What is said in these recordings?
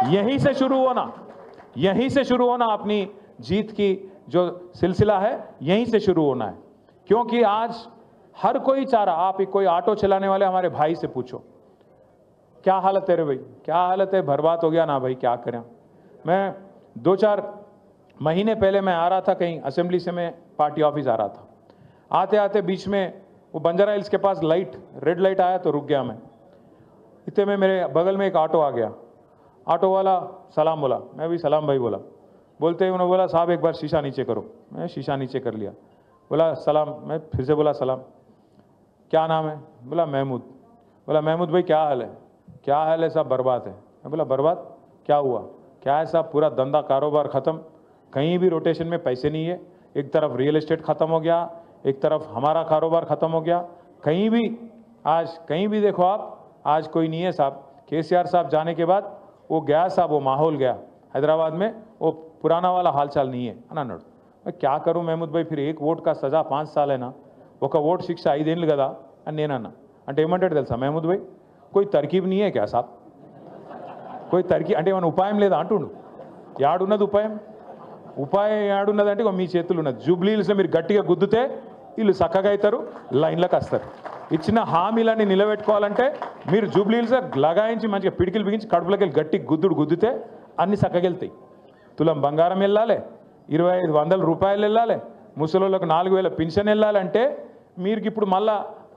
यहीं से शुरू होना, यहीं से शुरू होना, अपनी जीत की जो सिलसिला है यहीं से शुरू होना है। क्योंकि आज हर कोई चाह रहा, आप कोई ऑटो चलाने वाले हमारे भाई से पूछो, क्या हालत है रे भाई, क्या हालत है, बर्बाद हो गया ना भाई, क्या करें। मैं 2-4 महीने पहले मैं आ रहा था कहीं असेंबली से, मैं पार्टी ऑफिस आ रहा था, आते आते बीच में वो बंजारा हिल्स के पास लाइट, रेड लाइट आया तो रुक गया मैं। इतने में मेरे बगल में एक ऑटो आ गया, ऑटो वाला सलाम बोला, मैं भी सलाम भाई बोला। बोलते ही उन्होंने बोला साहब एक बार शीशा नीचे करो। मैं शीशा नीचे कर लिया, बोला सलाम, मैं फिर से बोला सलाम, क्या नाम है, बोला महमूद। बोला महमूद भाई क्या हाल है, क्या हाल है साहब, बर्बाद है। मैं बोला बर्बाद, क्या हुआ, क्या है साहब, पूरा धंधा कारोबार ख़त्म, कहीं भी रोटेशन में पैसे नहीं है, एक तरफ रियल एस्टेट ख़त्म हो गया, एक तरफ हमारा कारोबार ख़त्म हो गया, कहीं भी आज कहीं भी देखो आप, आज कोई नहीं है साहब। केसीआर साहब जाने के बाद वो गया साहब, वो माहौल गया हैदराबाद में, वो पुराना वाला हालचाल नहीं है అన్నాడు। मैं क्या करूं महमूद भाई, फिर एक ఓట్ का सजा 5 साल है ना, ఒక ఓట్ శిక్ష 5 ఏళ్ళు కదా అని నేనన్నా। అంటే ఏమంటాడు తెలుసా महमूद भाई, कोई तरकीब नहीं है क्या साहब, कोई तरकीब అంటే ఏమైనా ఉపాయం లేదా అంటుండు। యాడున్నది ఉపాయం, ఉపాయం యాడున్నదంటే మీ చేతులు ఉన్నది। జూబ్లీహిల్స్లో మీరు గట్టిగా గుద్దుతే వీళ్ళు చక్కగా అవుతారు, లైన్లకు వస్తారు। ఇచ్చిన హామీలన్నీ నిలబెట్టుకోవాలంటే మీరు జూబ్లీహిల్స్లో లగాయించి మంచిగా పిడికిలు బిగించి కడుపులోకి వెళ్ళి గట్టి గుద్దుతే అన్ని చక్కగా వెళ్తాయి। తులం బంగారం వెళ్ళాలి, 2500 రూపాయలు వెళ్ళాలి, ముసలోళ్ళకు 4000 పెన్షన్ వెళ్ళాలంటే మీరు ఇప్పుడు మళ్ళా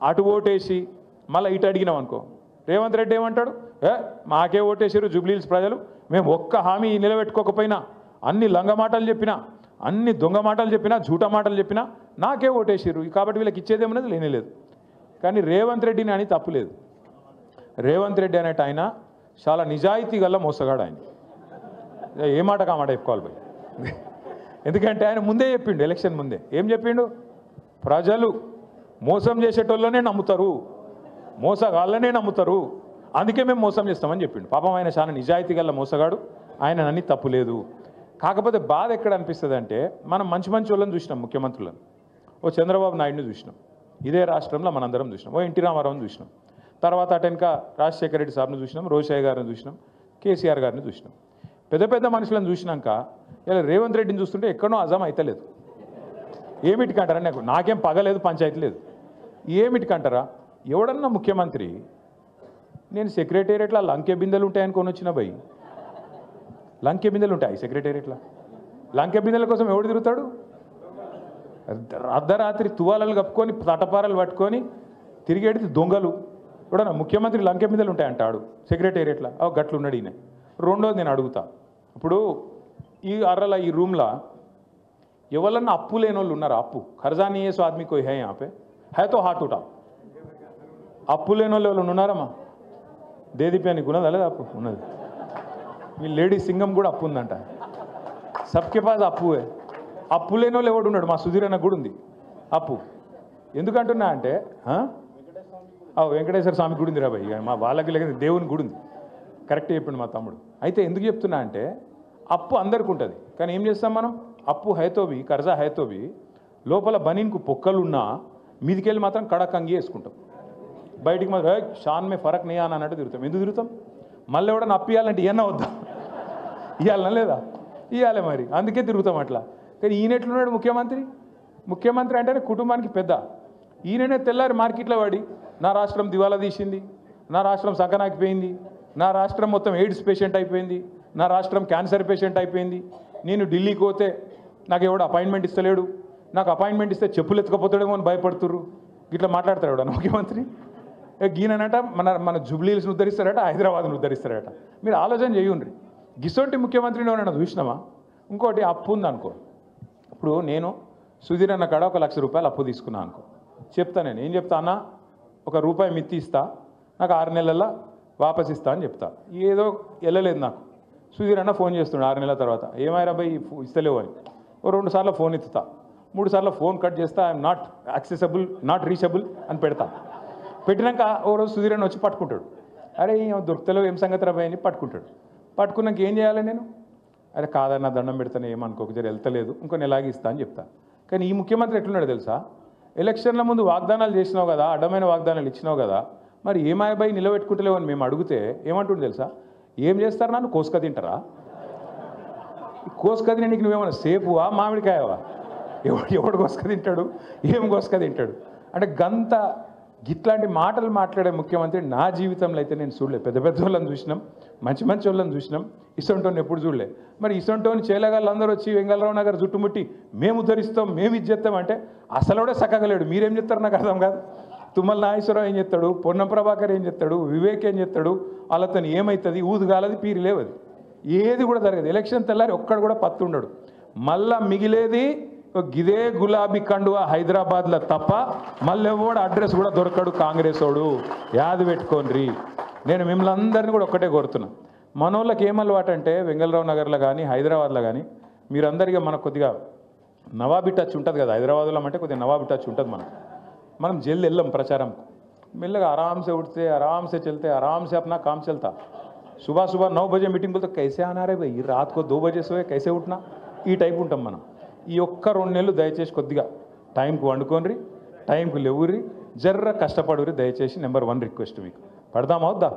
అటు ఓటేసి మళ్ళీ ఇటు అడిగినాం అనుకో, రేవంత్ రెడ్డి ఏమంటాడు, మాకే ఓటేసారు జూబ్లీహిల్స్ ప్రజలు, మేము ఒక్క హామీ నిలబెట్టుకోకపోయినా, అన్ని లంగ మాటలు చెప్పినా, అన్ని దొంగ మాటలు చెప్పినా, జూట మాటలు చెప్పినా నాకే ఓటేసారు, కాబట్టి వీళ్ళకి ఇచ్చేదేమన్నది లేనేలేదు। కానీ రేవంత్ రెడ్డిని అని తప్పులేదు, రేవంత్ రెడ్డి అనేట ఆయన చాలా నిజాయితీ గల మోసగాడు ఆయన, ఏ మాట కామాట చెప్పుకోవాలి భయ్। ఎందుకంటే ఆయన ముందే చెప్పిండు, ఎలక్షన్ ముందే ఏం చెప్పిండు, ప్రజలు మోసం చేసేటోళ్ళనే నమ్ముతారు, మోసగాళ్ళనే నమ్ముతారు, అందుకే మేము మోసం చేస్తామని చెప్పిండు। పాపం ఆయన చాలా నిజాయితీ గల మోసగాడు, ఆయన అన్ని తప్పు లేదు। కాకపోతే బాధ ఎక్కడ అనిపిస్తుంది అంటే, మనం మంచి మంచి వాళ్ళని చూసినాం, ముఖ్యమంత్రులను, ఓ చంద్రబాబు నాయుడుని చూసినాం, ఇదే రాష్ట్రంలో మనందరం చూసినాం, ఓ ఎన్టీ రామారావుని చూసినాం, తర్వాత అటెనక రాజశేఖర రెడ్డి సార్ని చూసినాం, రోషయ్య గారిని చూసినాం, కేసీఆర్ గారిని చూసినాం। పెద్ద పెద్ద మనుషులను చూసినాక ఇలా రేవంత్ రెడ్డిని చూస్తుంటే ఎక్కడో అజం అవుతలేదు। ఏమిటికంటారా, నాకేం పగలేదు, పంచాయతీ లేదు, ఏమిటికంటారా, ఎవడన్నా ముఖ్యమంత్రి నేను సెక్రటేరియట్లో లంకె బిందెలు ఉంటాయనుకొని వచ్చిన భయ్, లంకె బిందెలు ఉంటాయి సెక్రటేరియట్లో, లంకె బిందెల కోసం ఎవడు తిరుగుతాడు, అర్ధరాత్రి తువాలలు కప్పుకొని తటపారలు పట్టుకొని తిరిగేది దొంగలు। ఎవడన్నా ముఖ్యమంత్రి లంకె బిందెలు ఉంటాయంటాడు సెక్రటేరియట్లో, గట్లు ఉన్నాడు ఈయన। రెండోది నేను అడుగుతా, ఇప్పుడు ఈ అర్రల ఈ రూమ్లో ఎవరన్నా అప్పు లేని వాళ్ళు ఉన్నారా, అప్పు ఖర్జా नहीं है सो आदमी कोई है यहाँ पे, है तो हाथ उठाओ। అప్పు లేని వాళ్ళు ఎవరు ఉన్నారమ్మా, దేదీప్యానికి ఉన్నదా లేదా అప్పు, ఉన్నది, మీ లేడీ సింగం కూడా అప్పు ఉందంట, సబ్కే పాస్ అప్పు है। అప్పు లేని వాళ్ళు ఎవడు ఉన్నాడు, మా సుధీర్ అన్న కూడా ఉంది అప్పు। ఎందుకంటున్నా అంటే వెంకటేశ్వర స్వామి గుడి ఉంది రా భయ్, మా వాళ్ళకి లేక దేవుని గుడి ఉంది, కరెక్ట్ చెప్పిండు మా తమ్ముడు। అయితే ఎందుకు చెప్తున్నా అంటే, అప్పు అందరికి ఉంటుంది, కానీ ఏం చేస్తాం మనం, అప్పు హైతోవి కర్జా హైతోవి లోపల బనీన్కు పొక్కలున్నా మీదికెళ్ళి మాత్రం కడక్ అంగి వేసుకుంటాం, బయటికి మాత్రం షాన్ మే ఫరక్ నీ అని అన్నట్టు తిరుగుతాం। ఎందుకు తిరుగుతాం, మళ్ళీ ఎవడన్నా అప్పు ఇవ్వాలంటే ఇవన్నా వద్దా, ఇవ్వాలన్నా లేదా, ఇవ్వాలి మరి, అందుకే తిరుగుతాం అట్లా। కానీ ఈయన ఎట్లున్నాడు ముఖ్యమంత్రి, ముఖ్యమంత్రి అంటేనే కుటుంబానికి పెద్ద, ఈయననే తెల్లారి మార్కెట్లో పడి నా రాష్ట్రం దివాలా తీసింది, నా రాష్ట్రం సగనాకిపోయింది, నా రాష్ట్రం మొత్తం ఎయిడ్స్ పేషెంట్ అయిపోయింది, నా రాష్ట్రం క్యాన్సర్ పేషెంట్ అయిపోయింది, నేను ఢిల్లీకి పోతే నాకు ఎవడు అపాయింట్మెంట్ ఇస్తలేడు, నాకు అపాయింట్మెంట్ ఇస్తే చెప్పులు ఎత్తుకపోతాడేమో అని భయపడుతుర్రు, ఇట్లా మాట్లాడతాడు ఎవడన్నా ముఖ్యమంత్రి। గీననట మన జూబ్లీహిల్స్ని ఉద్ధరిస్తారట, హైదరాబాద్ను ఉద్ధరిస్తారట। మీరు ఆలోచన చేయండి, గిసొంటి ముఖ్యమంత్రిని ఎవరైనా చూసినామా। ఇంకోటి అప్పు ఉందనుకో, ఇప్పుడు నేను సుధీర్ అన్న కాడ 1 లక్ష రూపాయలు అప్పు తీసుకున్నా అనుకో, చెప్తా నేను ఏం చెప్తా అన్న, ₹1 మిత్తి ఇస్తా, నాకు 6 నెలల్లో వాపస్ ఇస్తా అని చెప్తా, ఏదో వెళ్ళలేదు నాకు। సుధీర్ అన్న ఫోన్ చేస్తున్నాడు 6 నెలల తర్వాత, ఏమైనా భయ్ ఇస్తలేవు అని, ఓ 2 సార్లు ఫోన్ ఎత్తుతా, 3 సార్లు ఫోన్ కట్ చేస్తా, I'm not accessible not reachable అని పెడతా। పెట్టినాక ఓ రోజు సుధీర్ అన్న వచ్చి పట్టుకుంటాడు, అరే దొరుకుతలేవు ఏం సంగతి రా భయ్ అని పట్టుకుంటాడు। పట్టుకున్నాక ఏం చేయాలి నేను, అరే కాదన్న దండం పెడతాను ఏమనుకోక జర వెళ్తలేదు, ఇంకో నెలాగి ఇస్తా అని చెప్తా। కానీ ఈ ముఖ్యమంత్రి ఎట్లున్నాడు తెలుసా, ఎలక్షన్ల ముందు వాగ్దానాలు చేసినావు కదా, అడ్డమైన వాగ్దానాలు ఇచ్చినావు కదా, మరి ఏమాయ భయ్ నిలబెట్టుకుంటలేవు అని మేము అడిగితే ఏమంటుండే తెలుసా, ఏం చేస్తారు నన్ను కోసుక తింటారా? కోసుక తినే నీకు నువ్వేమన్నా సేపువా మామిడికాయవా? ఎవడు కోసుక తింటాడు? ఏం కోసుక తింటాడు? అంటే గంత ఇట్లాంటి మాటలు మాట్లాడే ముఖ్యమంత్రి నా జీవితంలో అయితే నేను చూడలేదు. పెద్ద పెద్ద వాళ్ళని చూసినాం, మంచి మంచి వాళ్ళని చూసినాం, ఇసొంటోని ఎప్పుడు చూడలే. మరి ఇసొంటోని చేలగాళ్ళందరూ వచ్చి వెంగళరావు నగర్ చుట్టుముట్టి మేము ఉద్ధరిస్తాం, మేము ఇది చేస్తాం అంటే అసలుడే సక్కగలేడు. మీరేం చెప్తారు నాకు అర్థం కాదు. తుమ్మల నాగేశ్వరరావు ఏం చెప్తాడు, పొన్నం ప్రభాకర్ ఏం చెప్తాడు, వివేక్ ఏం చెప్తాడు, వాళ్ళతో ఏమవుతుంది? ఊదుగాలది పీరి లేవది, ఏది కూడా జరగదు. ఎలక్షన్ తెల్లారి ఒక్కడు కూడా పత్తు ఉండడు. మళ్ళా మిగిలేది గిదే గులాబీ కండువా హైదరాబాద్లో తప్ప మళ్ళీ ఎవడు అడ్రస్ కూడా దొరకడు కాంగ్రెస్ వాడు. యాది పెట్టుకోండి. నేను మిమ్మల్ని అందరినీ కూడా ఒక్కటే కోరుతున్నా, మనోళ్ళకి ఏమలవాటు అంటే వెంగళరావు నగర్లో కానీ హైదరాబాద్లో కానీ మీరందరికీ మనకు కొద్దిగా నవాబీ టచ్ ఉంటుంది కదా. హైదరాబాద్లో అంటే కొద్దిగా నవాబీ టచ్ ఉంటుంది. మనం జల్ది వెళ్ళాం ప్రచారం, మెల్లగా ఆరామ్సే उठते आराम से चलते आराम से अपना काम चलता. सुबह सुबह 9 बजे मीटिंग बोलते कैसे आना रे भाई, रात को 2 बजे सोए कैसे उठना, ఈ టైప్ ఉంటాం మనం. ఈ ఒక్క 2 నెలలు దయచేసి కొద్దిగా టైంకి వండుకోండి, టైంకి లేవుర్రి, జర్ర కష్టపడుర్రి దయచేసి. నెంబర్ 1 రిక్వెస్ట్ మీకు. పడదామా వద్దా?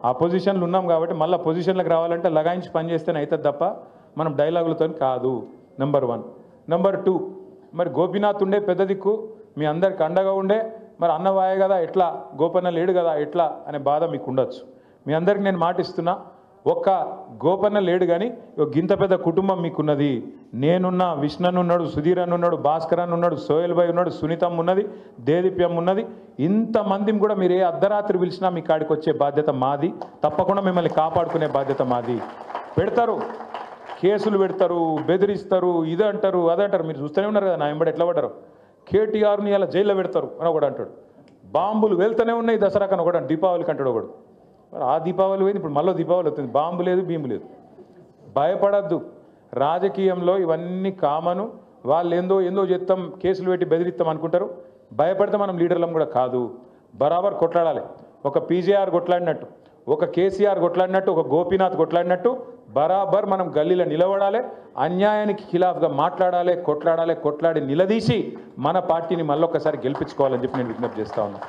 ఆ పొజిషన్లు ఉన్నాం కాబట్టి మళ్ళీ పొజిషన్లకు రావాలంటే లగాయించి పని చేస్తేనే అవుతుంది తప్ప మనం డైలాగులతో కాదు. నెంబర్ 1. నెంబర్ 2, మరి గోపీనాథ్ ఉండే పెద్ద దిక్కు, మీ అందరికి అండగా ఉండే, మరి అన్నవాయే కదా ఎట్లా, గోపన్న లేడు కదా ఎట్లా అనే బాధ మీకు ఉండొచ్చు. మీ అందరికి నేను మాటిస్తున్నా, ఒక్క గోపన్న లేడు కానీ గింత పెద్ద కుటుంబం మీకున్నది. నేనున్నా, విష్ణన్ ఉన్నాడు, సుధీర్ అన్న ఉన్నాడు, భాస్కర్ అన్న ఉన్నాడు, సోయల్ భాయ్ ఉన్నాడు, సునీతమ్మ ఉన్నది, దేదీప్యం ఉన్నది. ఇంతమందిని కూడా మీరు ఏ అర్ధరాత్రి పిలిచినా మీ కాడికి వచ్చే బాధ్యత మాది. తప్పకుండా మిమ్మల్ని కాపాడుకునే బాధ్యత మాది. పెడతారు, కేసులు పెడతారు, బెదిరిస్తారు, ఇది అంటారు, అదంటారు. మీరు చూస్తూనే ఉన్నారు కదా నా వెంబడి ఎట్లా పడ్డారు. కేటీఆర్ని అలా జైల్లో పెడతారు అని ఒకడు అంటాడు. బాంబులు వెళ్తూనే ఉన్నాయి దసరాకు అని ఒకడు, దీపావళికి అంటాడు ఒకడు. మరి ఆ దీపావళి పోయింది, ఇప్పుడు మళ్ళీ దీపావళి వస్తుంది. బాంబు లేదు, భీము లేదు. భయపడద్దు. రాజకీయంలో ఇవన్నీ కామను. వాళ్ళు ఏందో చేస్తాం, కేసులు పెట్టి బెదిరిస్తాం అనుకుంటారు. భయపడితే మనం లీడర్లం కూడా కాదు. బరాబర్ కొట్లాడాలి. ఒక పీజేఆర్ కొట్లాడినట్టు, ఒక కేసీఆర్ కొట్లాడినట్టు, ఒక గోపీనాథ్ కొట్లాడినట్టు బరాబర్ మనం గల్లీలో నిలబడాలి. అన్యాయానికి ఖిలాఫ్గా మాట్లాడాలి, కొట్లాడి నిలదీసి మన పార్టీని మళ్ళొక్కసారి గెలిపించుకోవాలని చెప్పి నేను విజ్ఞప్తి చేస్తా ఉన్నాను.